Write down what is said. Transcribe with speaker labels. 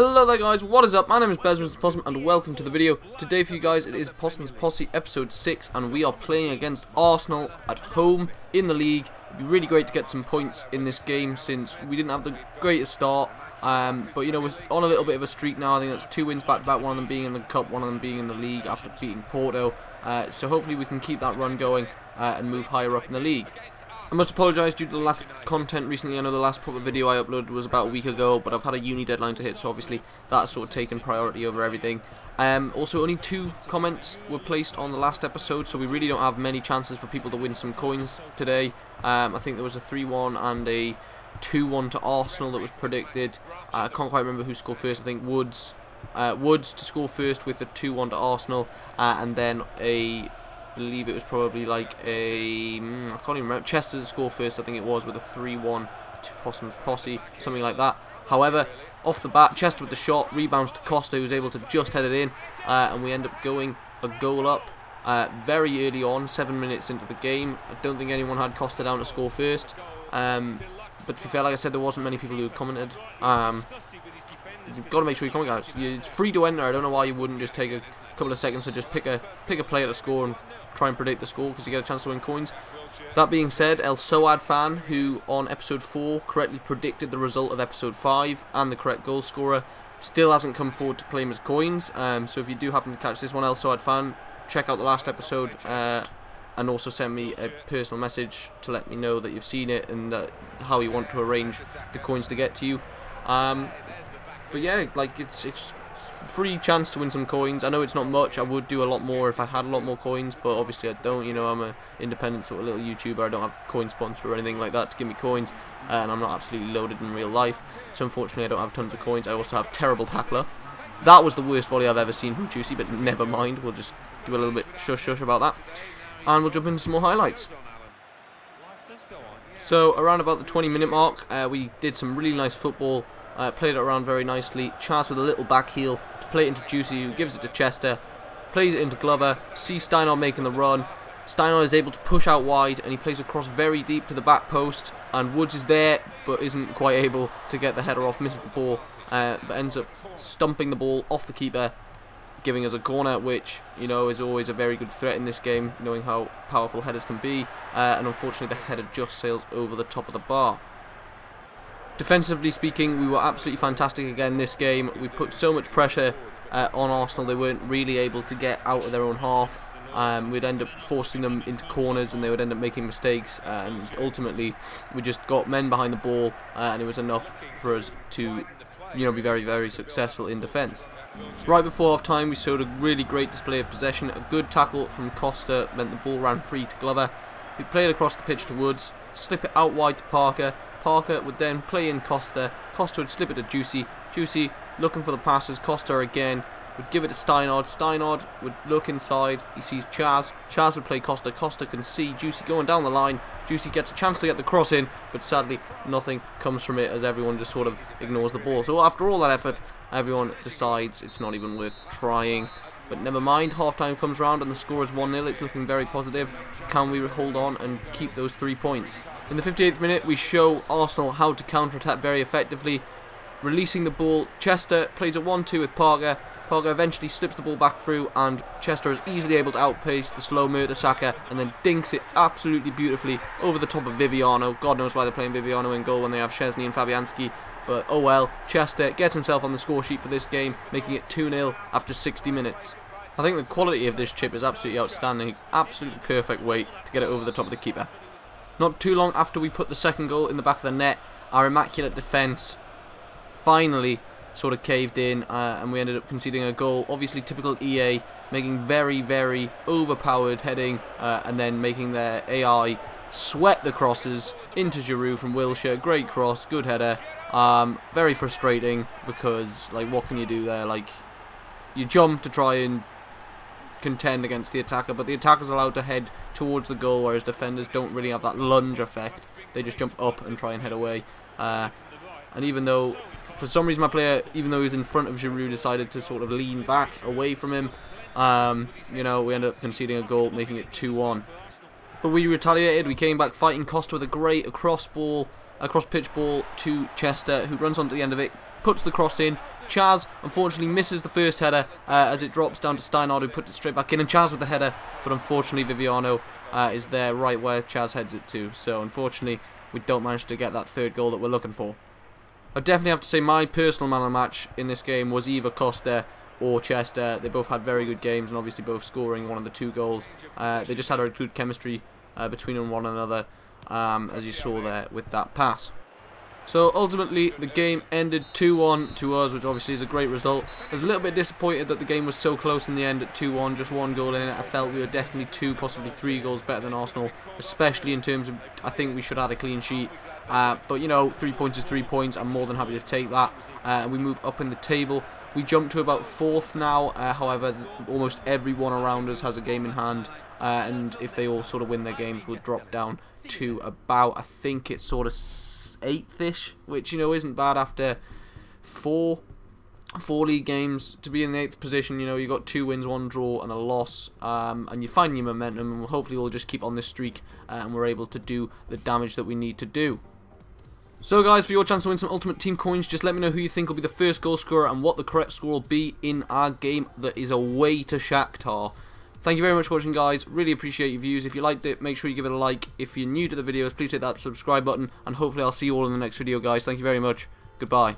Speaker 1: Hello there guys, what is up? My name is Possum and welcome to the video. Today for you guys it is Possum's Posse episode 6 and we are playing against Arsenal at home in the league. It'd be really great to get some points in this game since we didn't have the greatest start. But you know, we're on a little bit of a streak now. I think that's 2 wins back to back, one of them being in the cup, one of them being in the league after beating Porto. So hopefully we can keep that run going and move higher up in the league. I must apologise due to the lack of content recently. I know the last proper video I uploaded was about a week ago, but I've had a uni deadline to hit, so obviously that's sort of taken priority over everything. Also, only 2 comments were placed on the last episode, so we really don't have many chances for people to win some coins today. I think there was a 3-1 and a 2-1 to Arsenal that was predicted. I can't quite remember who scored first. I think Woods to score first with a 2-1 to Arsenal, and then I believe it was probably like I can't even remember, Chester to score first, I think it was, with a 3-1 to Possum's Posse, something like that. However, off the bat, Chester with the shot, rebounds to Costa, who was able to just head it in, and we end up going a goal up very early on, 7 minutes into the game. I don't think anyone had Costa down to score first, but to be fair, like I said, there wasn't many people who had commented. You've got to make sure you comment, guys. It's free to enter. I don't know why you wouldn't just take a couple of seconds to just pick a player to score and try and predict the score, because you get a chance to win coins. That being said, El Soad fan, who on episode 4 correctly predicted the result of episode 5 and the correct goal scorer, still hasn't come forward to claim his coins. So if you do happen to catch this one, El Soad fan, check out the last episode and also send me a personal message to let me know that you've seen it and how you want to arrange the coins to get to you. But yeah, like it's free chance to win some coins. I know it's not much. I would do a lot more if I had a lot more coins, but obviously I don't. You know, I'm an independent sort of little YouTuber. I don't have coin sponsor or anything like that to give me coins, and I'm not absolutely loaded in real life, so unfortunately I don't have tons of coins. I also have terrible pack luck. That was the worst volley I've ever seen from Juicy, but never mind, we'll just give a little bit shush about that, and we'll jump into some more highlights. So around about the 20-minute mark, we did some really nice football. Played it around very nicely. Chance with a little back heel to play it into Juicy, who gives it to Chester, plays it into Glover, sees Steinar making the run. Steinar is able to push out wide and he plays across very deep to the back post, and Woods is there but isn't quite able to get the header off, misses the ball, but ends up stumping the ball off the keeper, giving us a corner, which, you know, is always a very good threat in this game, knowing how powerful headers can be, and unfortunately the header just sails over the top of the bar. Defensively speaking, we were absolutely fantastic again this game. We put so much pressure on Arsenal, they weren't really able to get out of their own half. We'd end up forcing them into corners and they would end up making mistakes, and ultimately we just got men behind the ball, and it was enough for us to, you know, be very, very successful in defence. Right before half time we showed a really great display of possession. A good tackle from Costa meant the ball ran free to Glover. We played across the pitch to Woods, slip it out wide to Parker. Parker would then play in Costa. Costa would slip it to Juicy. Juicy looking for the passes. Costa again would give it to Steinard. Steinard would look inside. He sees Chaz. Chaz would play Costa. Costa can see Juicy going down the line. Juicy gets a chance to get the cross in, but sadly nothing comes from it as everyone just sort of ignores the ball. So after all that effort, everyone decides it's not even worth trying. But never mind, half-time comes round and the score is 1-0. It's looking very positive. Can we hold on and keep those 3 points? In the 58th minute, we show Arsenal how to counter-attack very effectively. Releasing the ball, Chester plays a 1-2 with Parker. Parker eventually slips the ball back through, and Chester is easily able to outpace the slow Mertesacker and then dinks it absolutely beautifully over the top of Viviano. God knows why they're playing Viviano in goal when they have Szczesny and Fabianski. But oh well, Chester gets himself on the score sheet for this game, making it 2-0 after 60 minutes. I think the quality of this chip is absolutely outstanding. Absolutely perfect weight to get it over the top of the keeper. Not too long after we put the second goal in the back of the net, our immaculate defence finally sort of caved in, and we ended up conceding a goal. Obviously typical EA, making very, very overpowered heading, and then making their AI sweat the crosses into Giroud from Wilshere. Great cross, good header. Very frustrating because, like, what can you do there? Like, you jump to try and contend against the attacker, but the attacker's allowed to head towards the goal, whereas defenders don't really have that lunge effect. They just jump up and try and head away. And even though, for some reason, my player, even though he was in front of Giroud, decided to sort of lean back away from him, you know, we ended up conceding a goal, making it 2-1. But we retaliated. We came back fighting Costa with a great cross pitch ball to Chester, who runs onto the end of it, puts the cross in. Chaz unfortunately misses the first header as it drops down to Steinhardt, who puts it straight back in, and Chaz with the header, but unfortunately Viviano is there right where Chaz heads it to, so unfortunately we don't manage to get that third goal that we're looking for. I definitely have to say my personal man of the match in this game was either Costa or Chester. They both had very good games and obviously both scoring one of the 2 goals. They just had a good chemistry between them one another, as you saw there with that pass. So ultimately the game ended 2-1 to us, which obviously is a great result. I was a little bit disappointed that the game was so close in the end at 2-1, just 1 goal in it. I felt we were definitely 2, possibly 3 goals better than Arsenal, especially in terms of, I think we should have had a clean sheet. But you know, 3 points is 3 points. I'm more than happy to take that. And we move up in the table. We jump to about 4th now. However, almost everyone around us has a game in hand. And if they all sort of win their games, we'll drop down to about, I think it's sort of 8th-ish, which, you know, isn't bad after 4 league games to be in the 8th position. You know, you got 2 wins, 1 draw and a loss, and you find your momentum, and hopefully we'll just keep on this streak and we're able to do the damage that we need to do. So guys, for your chance to win some Ultimate Team coins, just let me know who you think will be the first goal scorer and what the correct score will be in our game that is away to Shakhtar. Thank you very much for watching, guys. Really appreciate your views. If you liked it, make sure you give it a like. If you're new to the videos, please hit that subscribe button, and hopefully I'll see you all in the next video, guys. Thank you very much. Goodbye.